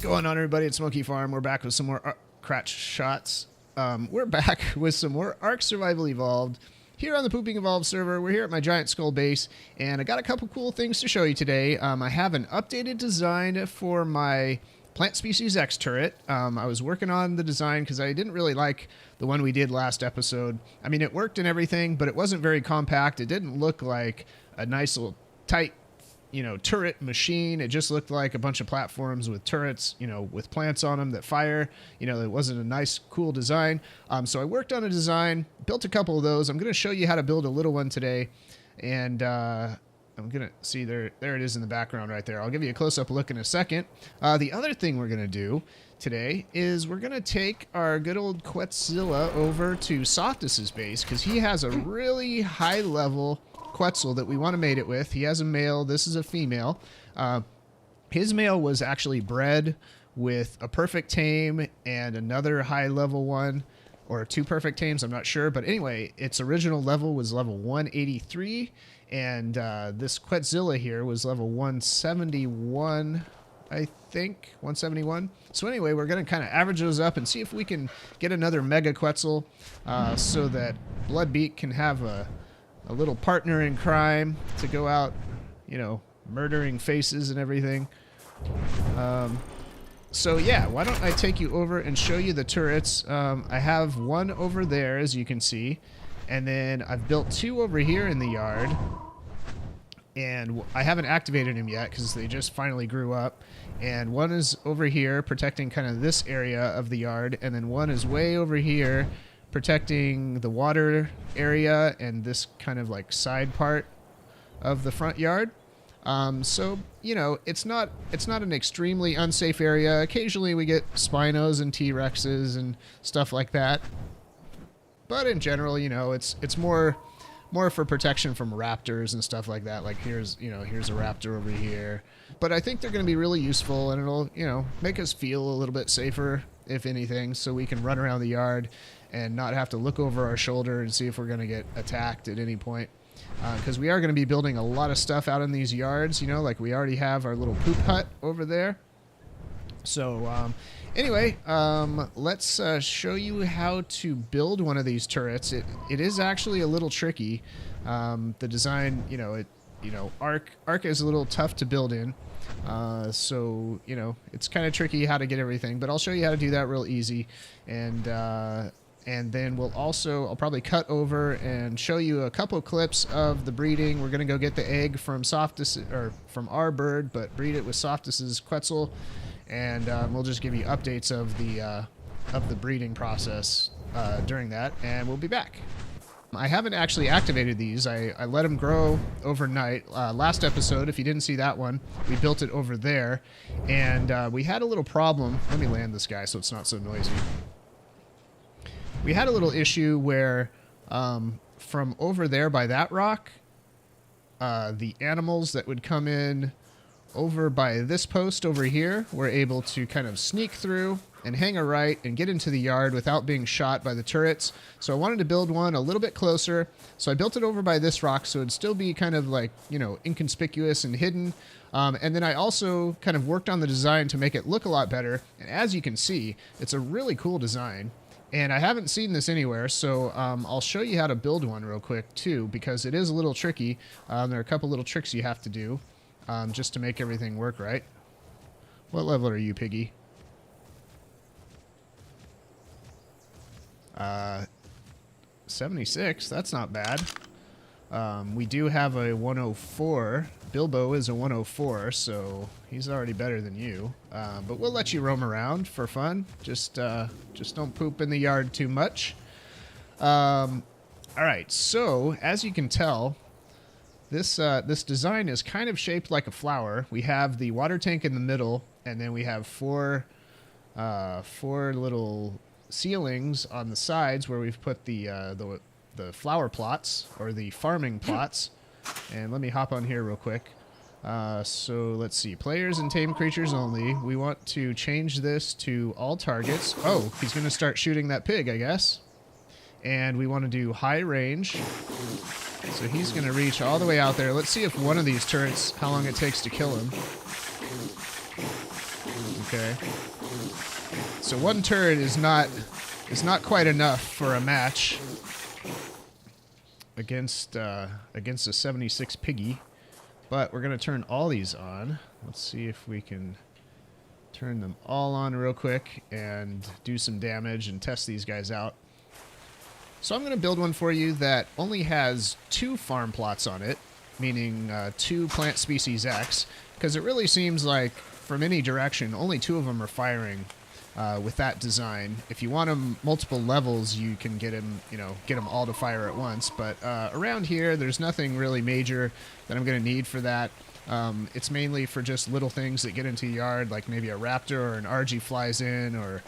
going on, everybody? It's Monkey Farm. We're back with some more crotch shots. We're back with some more ARK Survival Evolved here on the Pooping Evolved server. We're here at my giant skull base, and I got a couple cool things to show you today. I have an updated design for my Plant Species X turret. I was working on the design because I didn't really like the one we did last episode. I mean, it worked and everything, but it wasn't very compact. It didn't look like a nice little tight, turret machine. It just looked like a bunch of platforms with turrets, with plants on them that fire. It wasn't a nice, cool design. So I worked on a design, built a couple of those. I'm going to show you how to build a little one today. And I'm going to see there it is in the background right there. I'll give you a close-up look in a second. The other thing we're going to do today is we're going to take our good old Quetzadilla over to Softus's base because he has a really high-level Quetzal that we want to mate it with. He has a male. This is a female. His male was actually bred with a perfect tame and another high-level one, or two perfect tames, I'm not sure. But anyway, its original level was level 183, and this Quetzadilla here was level 171, I think, 171. So anyway, we're going to kind of average those up and see if we can get another Mega Quetzal so that Bloodbeak can have a little partner in crime to go out, murdering faces and everything. So yeah, why don't I take you over and show you the turrets. I have one over there, as you can see, and then I've built two over here in the yard, and I haven't activated them yet because they just finally grew up. And one is over here protecting kind of this area of the yard, and then one is way over here protecting the water area and this kind of like side part of the front yard. So it's not an extremely unsafe area. Occasionally we get Spinos and T-Rexes and stuff like that, but in general, it's more for protection from raptors and stuff like that. Like here's a raptor over here, but I think they're going to be really useful, and it'll make us feel a little bit safer, if anything, so we can run around the yard and not have to look over our shoulder and see if we're going to get attacked at any point. Because we are going to be building a lot of stuff out in these yards, like we already have our little poop hut over there. So anyway, let's show you how to build one of these turrets. It is actually a little tricky. The design, ARK is a little tough to build in. So it's kind of tricky how to get everything, but I'll show you how to do that real easy. And then I'll probably cut over and show you a couple clips of the breeding. We're gonna go get the egg from Softus, or from our bird, but breed it with Softus's Quetzal, and we'll just give you updates of the breeding process during that, and we'll be back. I haven't actually activated these. I let them grow overnight. Last episode, if you didn't see that one, we built it over there, and we had a little problem. Let me land this guy so it's not so noisy. We had a little issue where from over there by that rock, the animals that would come in over by this post over here were able to kind of sneak through and hang a right and get into the yard without being shot by the turrets. So I wanted to build one a little bit closer. So I built it over by this rock so it'd still be kind of like, inconspicuous and hidden. And then I also kind of worked on the design to make it look a lot better. And as you can see, it's a really cool design. And I haven't seen this anywhere, so I'll show you how to build one real quick, too, because it is a little tricky. There are a couple little tricks you have to do just to make everything work right. What level are you, Piggy? 76. That's not bad. We do have a 104. Bilbo is a 104, so he's already better than you. But we'll let you roam around for fun. Just don't poop in the yard too much. All right, so as you can tell, this design is kind of shaped like a flower. We have the water tank in the middle, and then we have four little ceilings on the sides where we've put the flower plots, or the farming plots. And let me hop on here real quick. So let's see, players and tame creatures only. We want to change this to all targets. Oh, he's going to start shooting that pig, I guess. And we want to do high range. So he's going to reach all the way out there. Let's see if one of these turrets, how long it takes to kill him. Okay. So one turret is not quite enough for a match against a 76 piggy. But we're gonna turn all these on. Let's see if we can turn them all on real quick and do some damage and test these guys out. So I'm gonna build one for you that only has 2 farm plots on it, meaning 2 plant species X, because it really seems like from any direction, only 2 of them are firing with that design. If you want them multiple levels, you can get them, get them all to fire at once. But around here, there's nothing really major that I'm going to need for that. It's mainly for just little things that get into the yard, like maybe a raptor or an RG flies in, or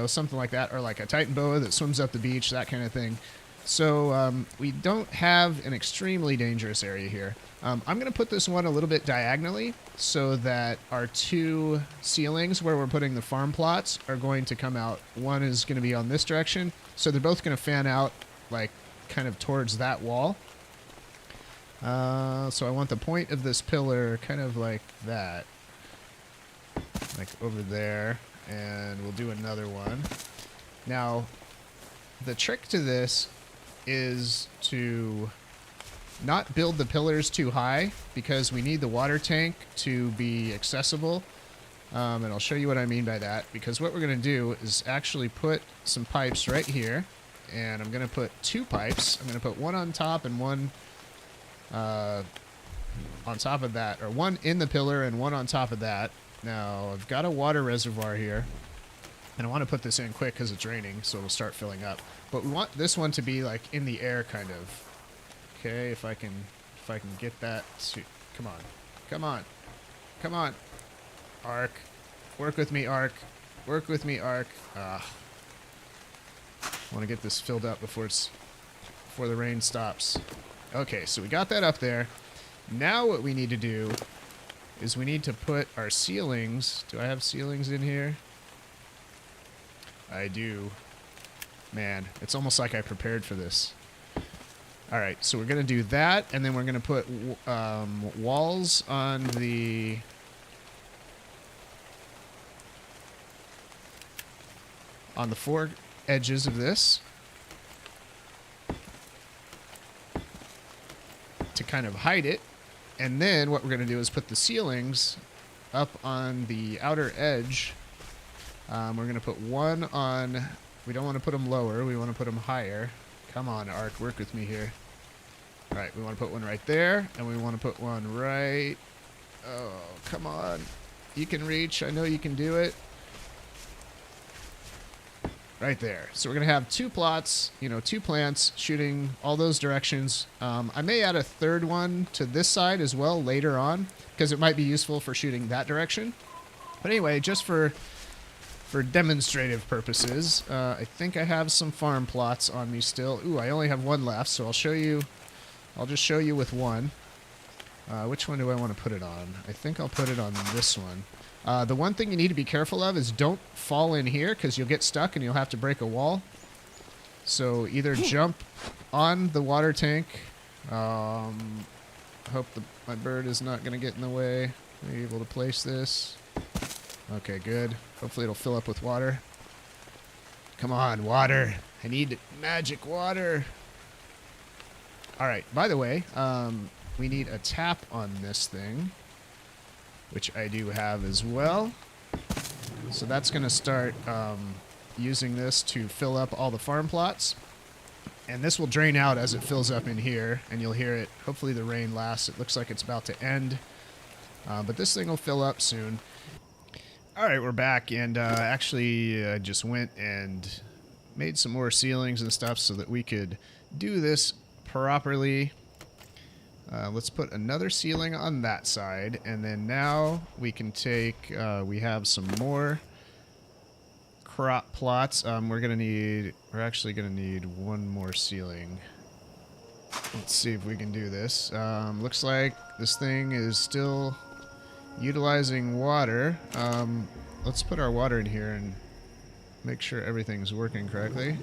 something like that, or like a Titan boa that swims up the beach, that kind of thing. So we don't have an extremely dangerous area here. I'm going to put this one a little bit diagonally so that our 2 ceilings where we're putting the farm plots are going to come out. One is going to be on this direction, so they're both going to fan out like kind of towards that wall. So I want the point of this pillar kind of like that, like over there, and we'll do another one. Now, the trick to this is to not build the pillars too high, because we need the water tank to be accessible. And I'll show you what I mean by that, because what we're going to do is actually put some pipes right here, and I'm going to put 2 pipes. I'm going to put one on top and one on top of that, or one in the pillar and one on top of that. Now, I've got a water reservoir here, and I want to put this in quick because it's raining, so it'll start filling up. But we want this one to be like in the air, kind of. Okay, if I can get that to, come on, ARK, work with me, ARK, I want to get this filled up before the rain stops. Okay, so we got that up there. Now what we need to do is we need to put our ceilings. Do I have ceilings in here? I do. Man, it's almost like I prepared for this. All right, so we're going to do that, and then we're going to put walls on the on the 4 edges of this to kind of hide it. And then what we're going to do is put the ceilings up on the outer edge. We're going to put one on, we don't want to put them lower, we want to put them higher. Come on, ARK, work with me here. All right, we want to put one right there, and we want to put one right... Oh, come on. You can reach. I know you can do it. Right there. So we're going to have 2 plots, 2 plants shooting all those directions. I may add a 3rd one to this side as well later on, because it might be useful for shooting that direction. But anyway, just for demonstrative purposes, I think I have some farm plots on me still. Ooh, I only have 1 left, so I'll just show you with one. Which one do I want to put it on? I think I'll put it on this one. The one thing you need to be careful of is don't fall in here, because you'll get stuck and you'll have to break a wall. So either jump on the water tank. Hope my bird is not going to get in the way. Are you able to place this? Okay, good. Hopefully it'll fill up with water. Come on, water. I need magic water. All right, by the way, we need a tap on this thing, which I do have as well. So that's going to start using this to fill up all the farm plots. And this will drain out as it fills up in here, and you'll hear it. Hopefully the rain lasts. It looks like it's about to end. But this thing will fill up soon. All right, we're back, and actually I just went and made some more ceilings and stuff so that we could do this properly. Let's put another ceiling on that side, and then now we can take, we have some more crop plots. We're actually gonna need 1 more ceiling. Let's see if we can do this. Looks like this thing is still utilizing water. Let's put our water in here and make sure everything's working correctly.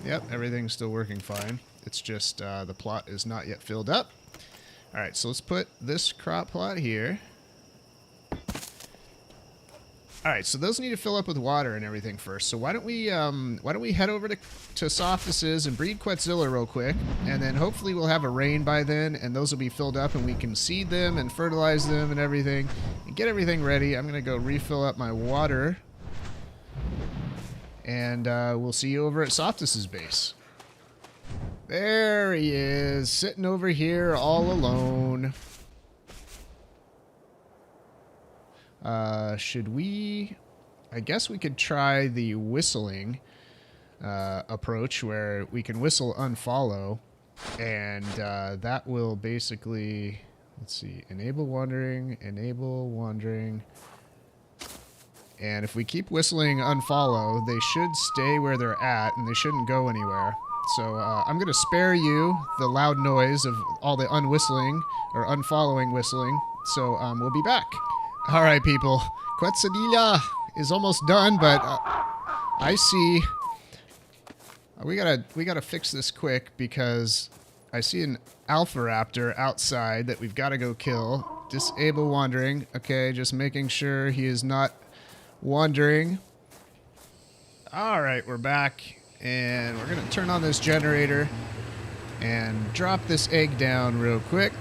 Yep, everything's still working fine. It's just the plot is not yet filled up. Alright, so let's put this crop plot here. All right, so those need to fill up with water and everything first. So why don't we head over to Softus's and breed Quetzadilla real quick, and then hopefully we'll have a rain by then, and those will be filled up, and we can seed them and fertilize them and everything, and get everything ready. I'm gonna go refill up my water, and we'll see you over at Softus's base. There he is, sitting over here all alone. Should we... I guess we could try the whistling approach where we can whistle unfollow, and that will basically... Let's see. Enable wandering, enable wandering. And if we keep whistling unfollow, they should stay where they're at, and they shouldn't go anywhere. So I'm going to spare you the loud noise of all the unwhistling or unfollowing whistling. So we'll be back. All right, people. Quetzadilla is almost done, but I see we gotta fix this quick because I see an alpha raptor outside that we've got to go kill. Disable wandering. Okay, just making sure he is not wandering. All right, we're back, and we're gonna turn on this generator and drop this egg down real quick.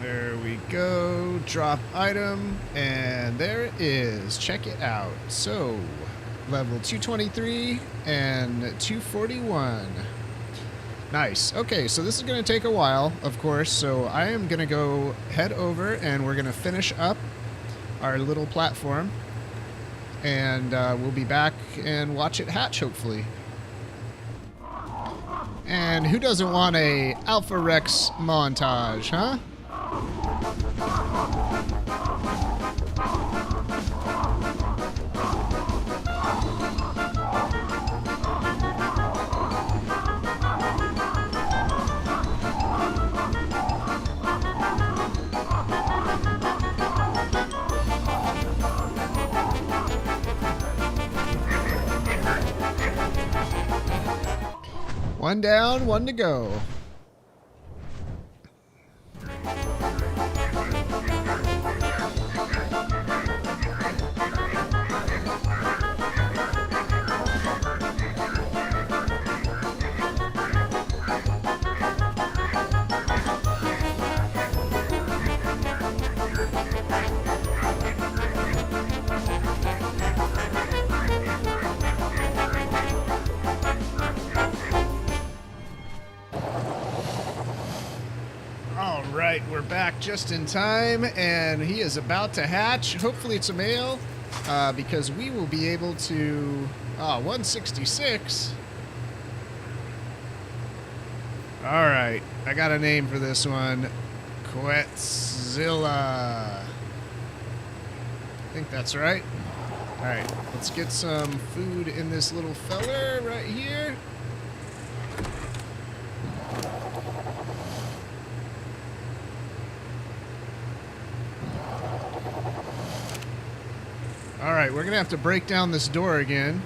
There we go. Drop item. And there it is. Check it out. So, level 223 and 241. Nice. Okay, so this is going to take a while, of course. So I am going to go head over and we're going to finish up our little platform. And we'll be back and watch it hatch, hopefully. And who doesn't want a Alpha Rex montage, huh? One down, one to go. Alright, we're back just in time, and he is about to hatch. Hopefully it's a male, because we will be able to... 166. Alright, I got a name for this one. Quetzilla. I think that's right. Alright, let's get some food in this little feller right here. Alright, we're going to have to break down this door again.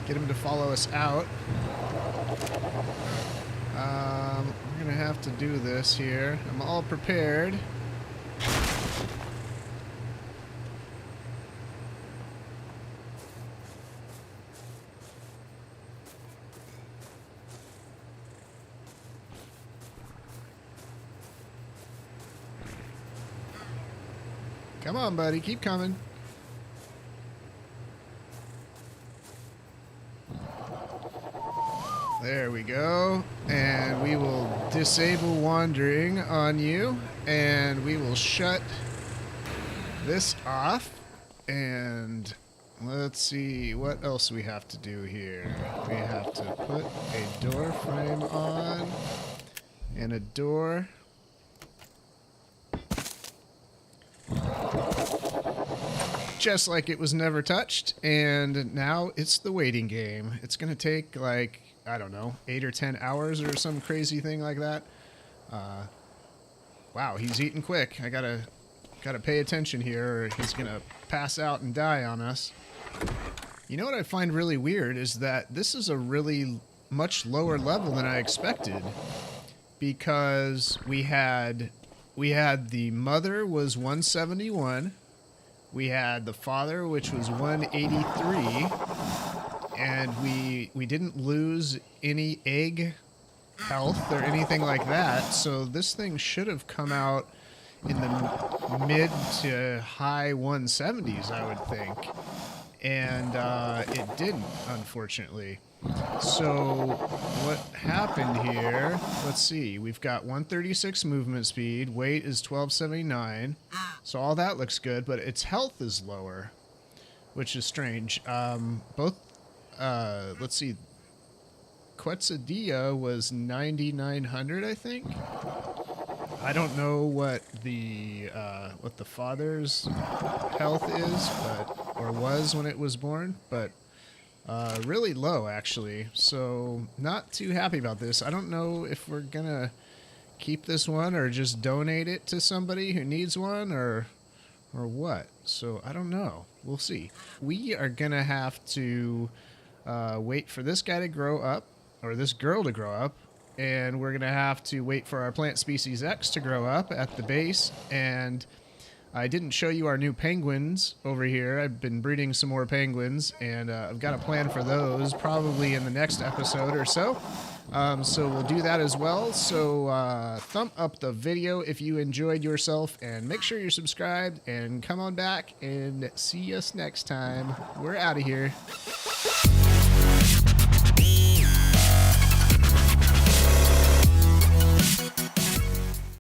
Get him to follow us out. We're going to have to do this here. I'm all prepared. Come on, buddy. Keep coming. There we go. And we will disable wandering on you. And we will shut this off. And let's see what else we have to do here. We have to put a door frame on. And a door. Just like it was never touched, and now it's the waiting game. It's gonna take like, I don't know, 8 or 10 hours or some crazy thing like that. Wow, he's eating quick. I gotta pay attention here, or he's gonna pass out and die on us. You know what I find really weird is that this is a really much lower level than I expected. because we had the mother was 171, we had the father, which was 183, and we didn't lose any egg health or anything like that. So this thing should have come out in the mid to high 170s, I would think. And it didn't, unfortunately. So what happened here, let's see, we've got 136 movement speed, weight is 1279, so all that looks good, but its health is lower, which is strange. Let's see, Quetzadilla was 9,900, I think. I don't know what the father's health is, or was when it was born, but really low actually. So not too happy about this. I don't know if we're gonna keep this one or just donate it to somebody who needs one, or what. So I don't know. We'll see. We are gonna have to wait for this guy to grow up, or this girl to grow up, and we're gonna have to wait for our plant species X to grow up at the base. And I didn't show you our new penguins over here. I've been breeding some more penguins, and I've got a plan for those probably in the next episode or so. So we'll do that as well. So thumb up the video if you enjoyed yourself, and make sure you're subscribed, and come on back and see us next time. We're out of here.